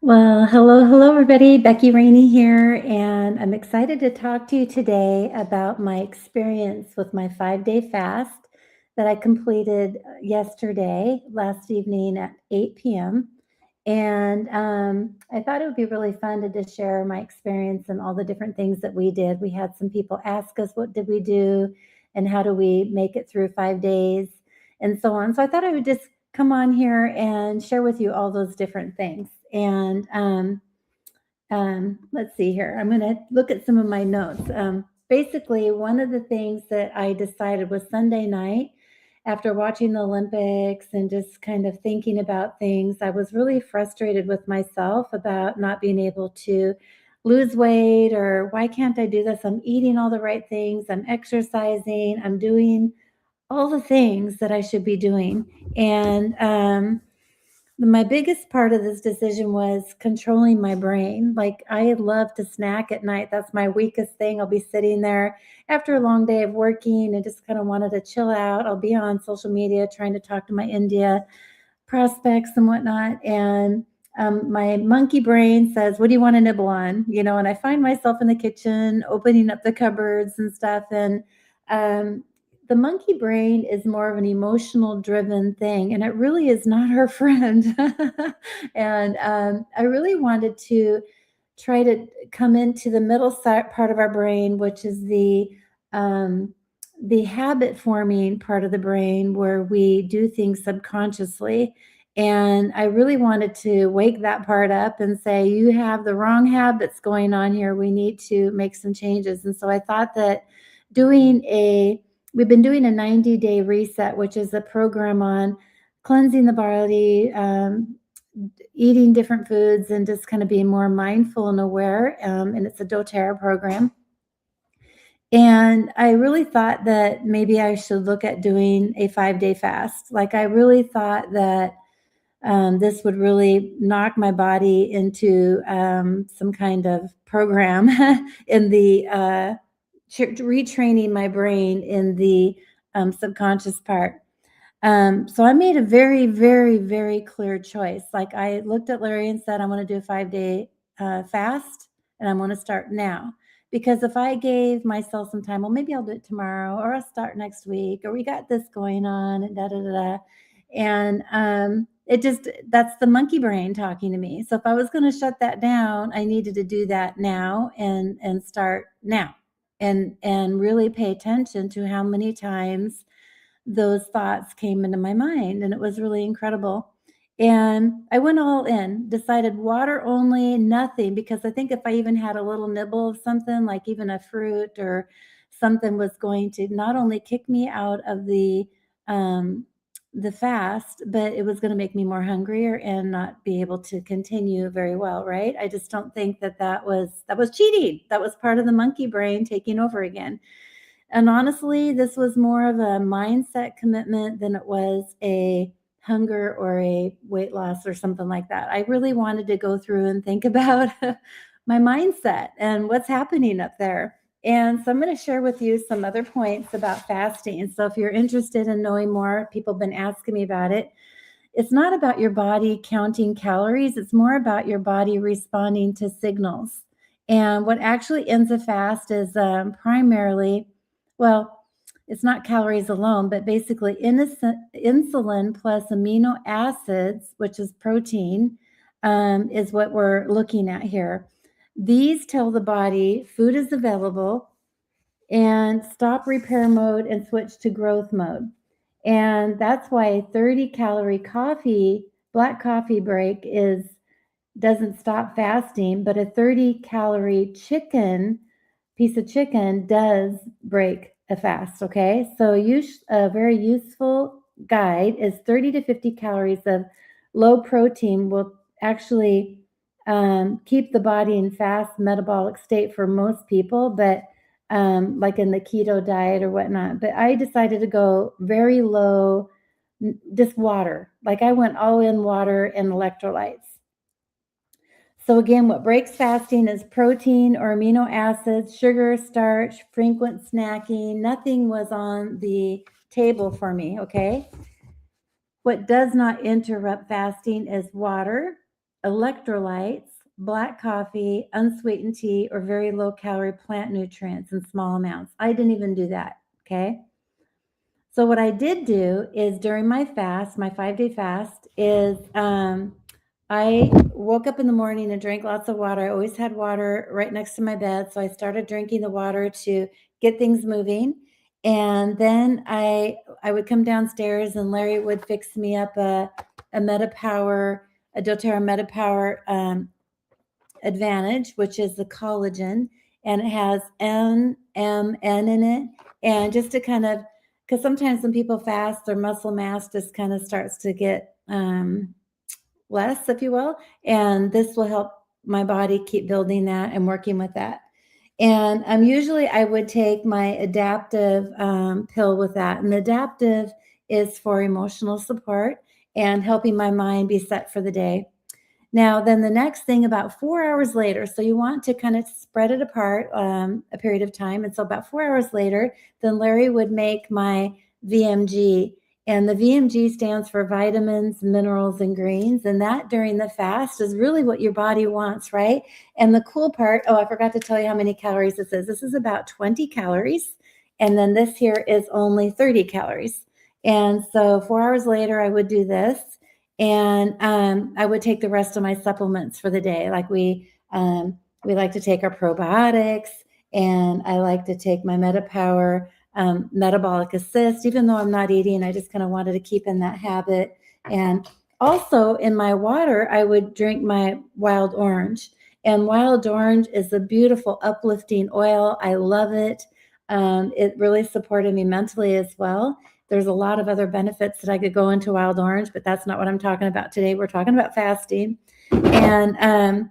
Well, hello, everybody. Becky Rainey here, and I'm excited to talk to you today about my experience with my 5 day fast that I completed yesterday, last evening at 8 p.m. And I thought it would be really fun to just share my experience and all the different things that we did. We had some people ask us, what did we do, and how do we make it through 5 days, and so on. So I thought I would just come on here and share with you all those different things. And let's see here. I'm going to look at some of my notes. Basically, one of the things that I decided was Sunday night after watching the Olympics and just kind of thinking about things. I was really frustrated with myself about not being able to lose weight, or why can't I do this? I'm eating all the right things, I'm exercising, I'm doing all the things that I should be doing. And my biggest part of this decision was controlling my brain. Like, I love to snack at night. That's my weakest thing. I'll be sitting there after a long day of working and just kind of wanted to chill out. I'll be on social media trying to talk to my India prospects and whatnot. And my monkey brain says, "What do you want to nibble on?" And I find myself in the kitchen opening up the cupboards and stuff. And um, the monkey brain is more of an emotional driven thing, and it really is not our friend. And I really wanted to try to come into the middle part of our brain, which is um, the habit forming part of the brain where we do things subconsciously. And I really wanted to wake that part up and say, you have the wrong habits going on here. We need to make some changes. And so I thought that we've been doing a 90-day reset, which is a program on cleansing the body, eating different foods, and just kind of being more mindful and aware. And it's a doTERRA program. And I really thought that maybe I should look at doing a 5 day fast. Like, I really thought that this would really knock my body into some kind of program in the retraining my brain in the subconscious part. So I made a very, very, very clear choice. Like, I looked at Larry and said, I want to do a 5 day fast, and I want to start now. Because if I gave myself some time, well, maybe I'll do it tomorrow, or I'll start next week, or we got this going on, and da da da da. And that's the monkey brain talking to me. So if I was going to shut that down, I needed to do that now and start now, and really pay attention to how many times those thoughts came into my mind. And it was really incredible. And I went all in, decided water only, nothing, because I think if I even had a little nibble of something, like even a fruit or something, was going to not only kick me out of um, the fast, but it was going to make me more hungrier and not be able to continue very well. Right? I just don't think that was cheating. That was part of the monkey brain taking over again. And honestly, this was more of a mindset commitment than it was a hunger or a weight loss or something like that. I really wanted to go through and think about my mindset and what's happening up there. And so I'm going to share with you some other points about fasting. So if you're interested in knowing more, people have been asking me about it. It's not about your body counting calories, it's more about your body responding to signals. And what actually ends a fast is primarily, well, it's not calories alone, but basically insulin plus amino acids, which is protein, is what we're looking at here. These tell the body food is available, and stop repair mode and switch to growth mode. And that's why a 30-calorie black coffee break doesn't stop fasting, but a 30-calorie piece of chicken does break a fast. Okay, so a very useful guide is 30 to 50 calories of low protein will actually keep the body in fast metabolic state for most people, but like in the keto diet or whatnot. But I decided to go very low, just water. Like, I went all in water and electrolytes. So again, what breaks fasting is protein or amino acids, sugar, starch, frequent snacking. Nothing was on the table for me, okay? What does not interrupt fasting is water, electrolytes, black coffee, unsweetened tea, or very low calorie plant nutrients in small amounts. I didn't even do that. Okay. So what I did do is during my fast, my 5-day fast, is I woke up in the morning and drank lots of water. I always had water right next to my bed, so I started drinking the water to get things moving. And then I would come downstairs and Larry would fix me up a MetaPower, a doTERRA MetaPower Advantage, which is the collagen, and it has NMN in it. And just to kind of, because sometimes when people fast, their muscle mass just kind of starts to get less, if you will. And this will help my body keep building that and working with that. And usually I would take my adaptive pill with that. And the adaptive is for emotional support and helping my mind be set for the day. Now, then the next thing about 4 hours later, so you want to kind of spread it apart a period of time. And so about 4 hours later, then Larry would make my VMG. And the VMG stands for vitamins, minerals, and greens. And that during the fast is really what your body wants, right? And the cool part, I forgot to tell you how many calories this is. This is about 20 calories. And then this here is only 30 calories. And so 4 hours later, I would do this. And I would take the rest of my supplements for the day. Like we like to take our probiotics, and I like to take my MetaPower Metabolic Assist. Even though I'm not eating, I just kind of wanted to keep in that habit. And also in my water, I would drink my wild orange. And wild orange is a beautiful, uplifting oil. I love it. It really supported me mentally as well. There's a lot of other benefits that I could go into wild orange, but that's not what I'm talking about today. We're talking about fasting. And,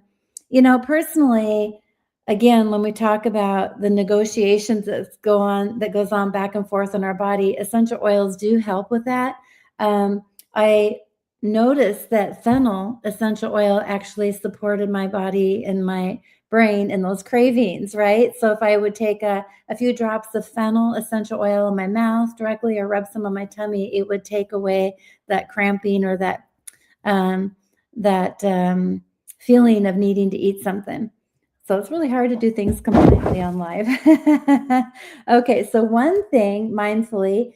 personally, again, when we talk about the negotiations that goes on back and forth in our body, essential oils do help with that. I noticed that fennel essential oil actually supported my body and my brain in those cravings, right? So if I would take a few drops of fennel essential oil in my mouth directly or rub some on my tummy, it would take away that cramping or that feeling of needing to eat something. So it's really hard to do things completely on live. Okay, so one thing mindfully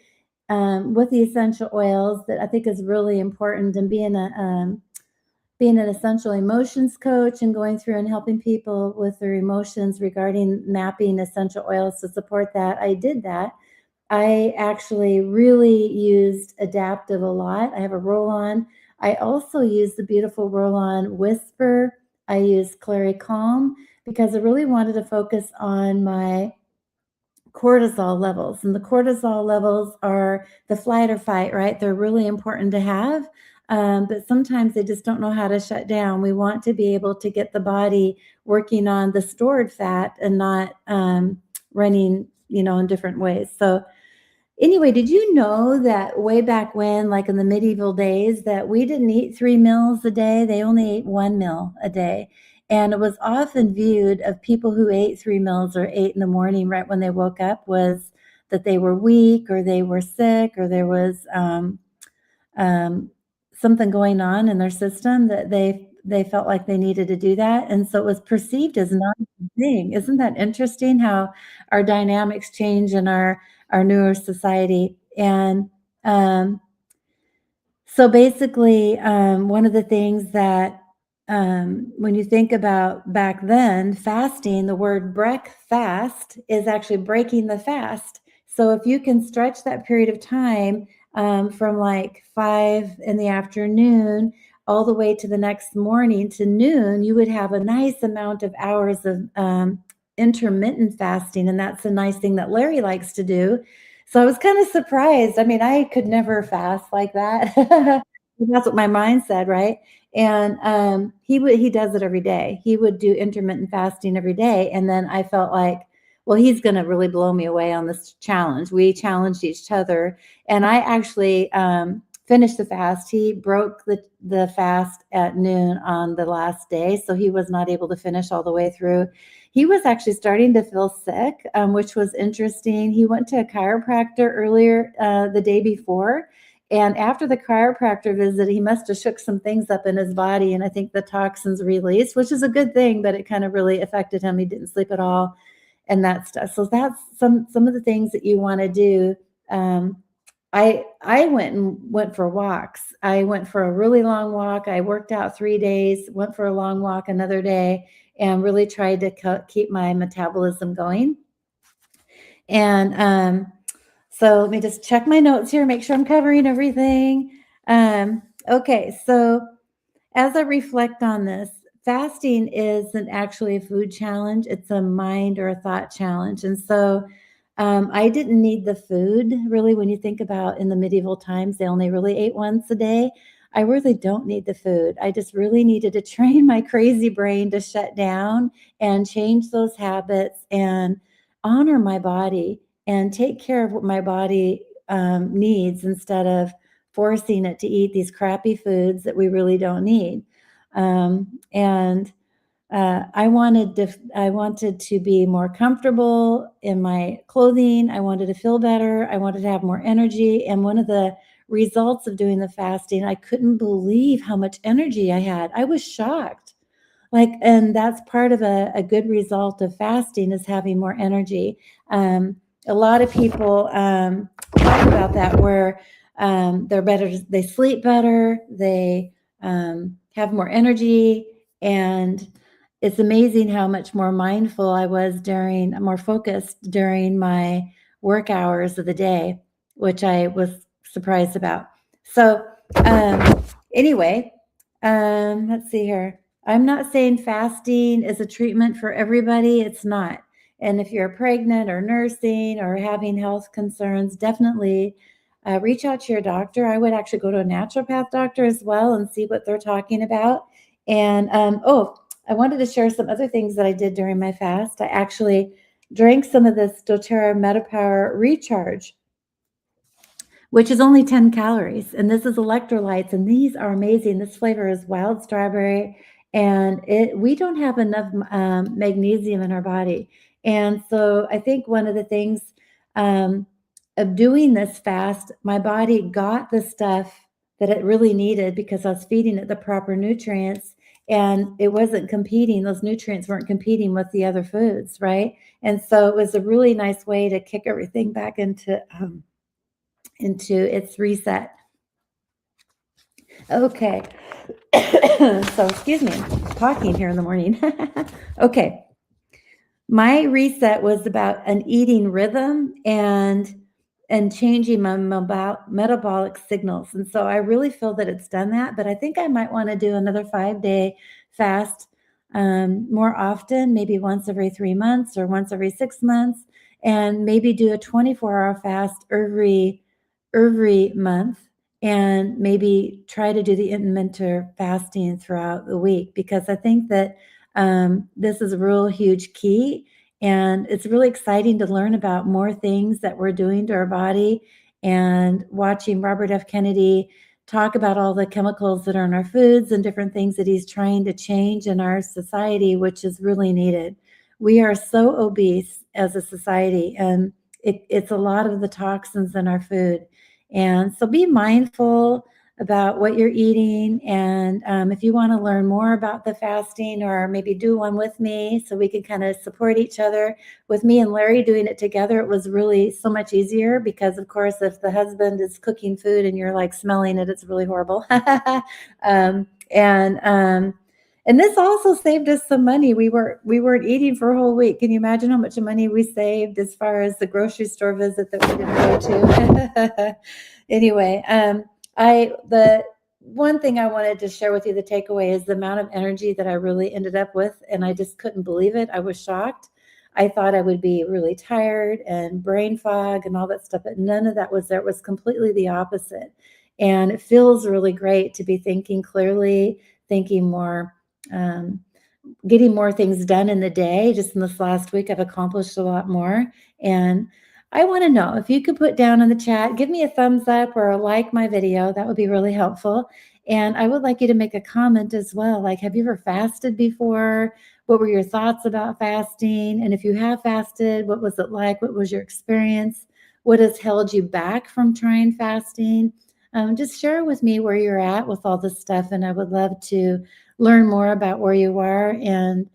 with the essential oils that I think is really important, and being an essential emotions coach and going through and helping people with their emotions regarding mapping essential oils to support that, I did that. I actually really used adaptive a lot. I have a roll-on. I also use the beautiful roll-on Whisper. I use Clary Calm because I really wanted to focus on my cortisol levels. And the cortisol levels are the flight or fight, right? They're really important to have. But sometimes they just don't know how to shut down. We want to be able to get the body working on the stored fat and not running, in different ways. So anyway, did you know that way back when, like in the medieval days, that we didn't eat 3 meals a day? They only ate 1 meal a day. And it was often viewed of people who ate 3 meals or ate in the morning right when they woke up was that they were weak or they were sick or there was something going on in their system that they felt like they needed to do that. And so it was perceived as not a thing. Isn't that interesting how our dynamics change in our newer society? And so basically, one of the things that when you think about back then, fasting, the word fast is actually breaking the fast. So if you can stretch that period of time from like 5 in the afternoon all the way to the next morning to noon, you would have a nice amount of hours of intermittent fasting. And that's a nice thing that Larry likes to do. So I was kind of surprised. I mean, I could never fast like that. That's what my mind said, right? And he does it every day. He would do intermittent fasting every day. And then I felt like, well, he's going to really blow me away on this challenge. We challenged each other. And I actually finished the fast. He broke the fast at noon on the last day. So he was not able to finish all the way through. He was actually starting to feel sick, which was interesting. He went to a chiropractor earlier the day before. And after the chiropractor visit, he must have shook some things up in his body, and I think the toxins released, which is a good thing, but it kind of really affected him. He didn't sleep at all and that stuff. So that's some of the things that you want to do. I went for walks. I went for a really long walk. I worked out 3 days, went for a long walk another day, and really tried to keep my metabolism going. And so let me just check my notes here, make sure I'm covering everything. Okay, so as I reflect on this, fasting isn't actually a food challenge. It's a mind or a thought challenge. And so I didn't need the food, really. When you think about in the medieval times, they only really ate once a day. I really don't need the food. I just really needed to train my crazy brain to shut down and change those habits and honor my body and take care of what my body needs instead of forcing it to eat these crappy foods that we really don't need. And I wanted to be more comfortable in my clothing. I wanted to feel better. I wanted to have more energy. And one of the results of doing the fasting, I couldn't believe how much energy I had. I was shocked. And that's part of a good result of fasting is having more energy. A lot of people talk about that where they're better, they sleep better, they have more energy, and it's amazing how much more mindful I was more focused during my work hours of the day, which I was surprised about. So anyway, let's see here. I'm not saying fasting is a treatment for everybody. It's not. And if you're pregnant or nursing or having health concerns, definitely reach out to your doctor. I would actually go to a naturopath doctor as well and see what they're talking about. And I wanted to share some other things that I did during my fast. I actually drank some of this doTERRA MetaPower Recharge, which is only 10 calories. And this is electrolytes, and these are amazing. This flavor is wild strawberry, and we don't have enough magnesium in our body. And so I think one of the things of doing this fast, my body got the stuff that it really needed because I was feeding it the proper nutrients, and it wasn't competing. Those nutrients weren't competing with the other foods, right? And so it was a really nice way to kick everything back into its reset. Okay. So excuse me, I'm talking here in the morning. Okay. My reset was about an eating rhythm and changing my metabolic signals. And so I really feel that it's done that, but I think I might want to do another 5-day fast more often, maybe once every 3 months or once every 6 months, and maybe do a 24-hour fast every month, and maybe try to do the intermittent fasting throughout the week, because I think that this is a real huge key. And it's really exciting to learn about more things that we're doing to our body, and watching Robert F. Kennedy talk about all the chemicals that are in our foods and different things that he's trying to change in our society, which is really needed. We are so obese as a society, and it's a lot of the toxins in our food. And so be mindful about what you're eating. And if you want to learn more about the fasting, or maybe do one with me so we can kind of support each other, with me and Larry doing it together, it was really so much easier because, of course, if the husband is cooking food and you're like smelling it, it's really horrible. And this also saved us some money. We weren't eating for a whole week. Can you imagine how much money we saved as far as the grocery store visit that we didn't go to? Anyway, the one thing I wanted to share with you, the takeaway, is the amount of energy that I really ended up with, and I just couldn't believe it. I was shocked. I thought I would be really tired and brain fog and all that stuff, but none of that was there. It was completely the opposite. And it feels really great to be thinking clearly, thinking more, getting more things done in the day. Just in this last week, I've accomplished a lot more. And I want to know if you could put down in the chat, give me a thumbs up or like my video. That would be really helpful. And I would like you to make a comment as well. Like, have you ever fasted before? What were your thoughts about fasting? And if you have fasted, what was it like? What was your experience? What has held you back from trying fasting? just share with me where you're at with all this stuff. And I would love to learn more about where you are and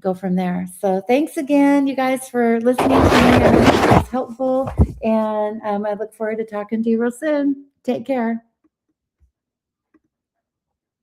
go from there. So thanks again, you guys, for listening to me. I hope it was helpful. And I look forward to talking to you real soon. Take care.